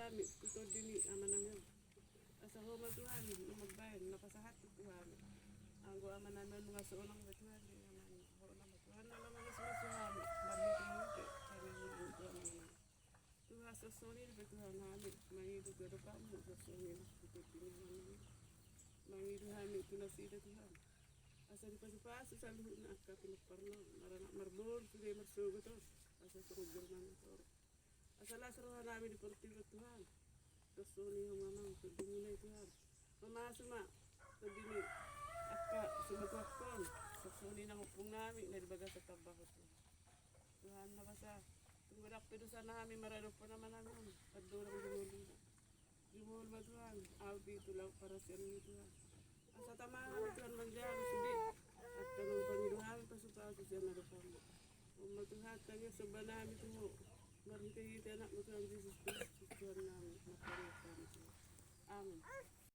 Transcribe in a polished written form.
kami, tutod din aman namin. Asa ho Tuhan, magbayan, napasahat Tuhan. Ang go aman namin mga suunang Tuhan, di naman ho naman Tuhan na lang mga susuhan, marito kami ng Tuhan naman. Tuhan sa sunin ba Tuhan namin, mangido ko pa mo sa sunin, tutod din naman. Mangido namin tunasida Tuhan. Asa di pasu-pasu sa luhut na akka pinagparno, marana marbor, sudah marsugo to, asa tungod naman to. Asa lasrohan namin di portigo Tuhan. Kasuni yung mamang, tudungo na Tuhan. Mamasuma, tudini, akka sumagwakon, kasuni ng upong namin, nalibaga sa trabaho to. Tuhan na basa, tunggudak pidusan namin, marano po naman namin, padurang dumuli na. Jumul ba Tuhan, audi tulaw para sa inyo Tuhan. Asa tamahan ni Tuhan mandiyan, hindi. At tanong pangiluhan, pasupasa siya na rin mo. Umatuhat kanya sa banami ito mo. Marintay anak mo Tuhan Jesus Christ, Tuhan